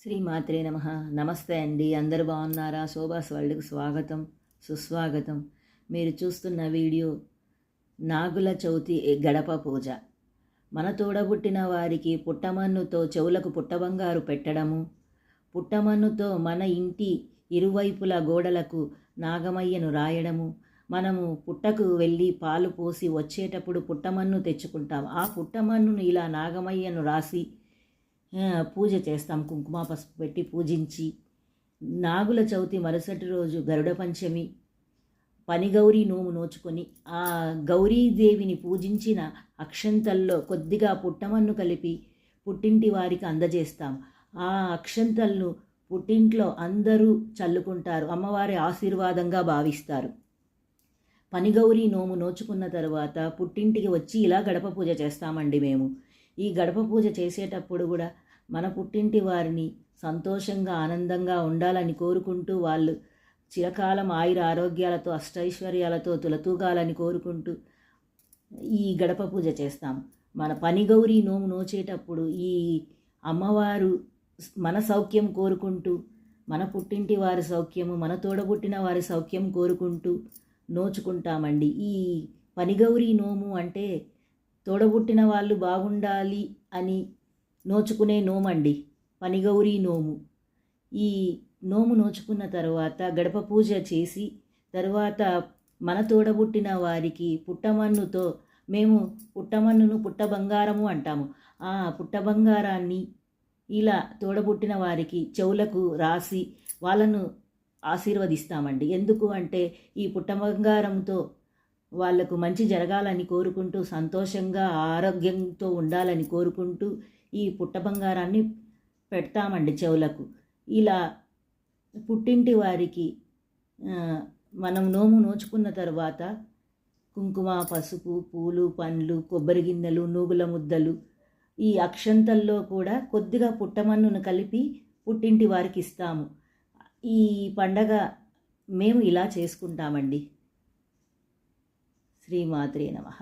శ్రీమాత్రే నమః. నమస్తే అండి, అందరు బాగున్నారా? శోభాస్ వరల్డ్కి స్వాగతం, సుస్వాగతం. మీరు చూస్తున్న వీడియో నాగుల చవితి గడప పూజ. మన తోడబుట్టిన వారికి పుట్టమన్నుతో చెవులకు పుట్టబంగారు పెట్టడము, పుట్టమన్నుతో మన ఇంటి ఇరువైపుల గోడలకు నాగమయ్యను రాయడము. మనము పుట్టకు వెళ్ళి పాలు పోసి వచ్చేటప్పుడు పుట్టమన్ను తెచ్చుకుంటాం. ఆ పుట్టమన్నును ఇలా నాగమయ్యను రాసి పూజ చేస్తాం. కుంకుమ పసుపు పెట్టి పూజించి నాగుల చవితి మరుసటి రోజు గరుడ పంచమి పనిగౌరీ నోము నోచుకొని ఆ గౌరీదేవిని పూజించిన అక్షంతల్లో కొద్దిగా పుట్టమన్ను కలిపి పుట్టింటి వారికి అందజేస్తాం. ఆ అక్షంతలను పుట్టింట్లో అందరూ చల్లుకుంటారు, అమ్మవారి ఆశీర్వాదంగా భావిస్తారు. పనిగౌరీ నోము నోచుకున్న తర్వాత పుట్టింటికి వచ్చి ఇలా గడప పూజ చేస్తామండి మేము. ఈ గడప పూజ చేసేటప్పుడు కూడా మన పుట్టింటి వారిని సంతోషంగా ఆనందంగా ఉండాలని కోరుకుంటూ, వాళ్ళు చిరకాలం ఆయుర ఆరోగ్యాలతో అష్టైశ్వర్యాలతో తులతూగాలని కోరుకుంటూ ఈ గడప పూజ చేస్తాం. మన పనిగౌరీ నోము నోచేటప్పుడు ఈ అమ్మవారు మన సౌఖ్యం కోరుకుంటూ, మన పుట్టింటి వారి సౌఖ్యము, మన తోడబుట్టిన వారి సౌఖ్యం కోరుకుంటూ నోచుకుంటామండి. ఈ పనిగౌరీ నోము అంటే తోడబుట్టిన వాళ్ళు బాగుండాలి అని నోచుకునే నోమండి పనిగౌరీ నోము. ఈ నోము నోచుకున్న తర్వాత గడప పూజ చేసి తర్వాత మన తోడబుట్టిన వారికి పుట్టమన్నుతో, మేము పుట్టమన్నును పుట్టబంగారము అంటాము, ఆ పుట్టబంగారాన్ని ఇలా తోడబుట్టిన వారికి చెవులకు రాసి వాళ్ళను ఆశీర్వదిస్తామండి. ఎందుకు అంటే ఈ పుట్టబంగారంతో వాళ్లకు మంచి జరగాలని కోరుకుంటూ, సంతోషంగా ఆరోగ్యంతో ఉండాలని కోరుకుంటూ ఈ పుట్టబంగారాన్ని పెడతామండి చెవులకు. ఇలా పుట్టింటి వారికి మనం నోము నోచుకున్న తర్వాత కుంకుమ పసుపు పూలు పండ్లు కొబ్బరి గిన్నెలు నూగుల ముద్దలు ఈ అక్షంతల్లో కూడా కొద్దిగా పుట్టమన్నును కలిపి పుట్టింటి వారికి ఇస్తాము. ఈ పండగ మేము ఇలా చేసుకుంటామండి. శ్రీమాత్రే నమః.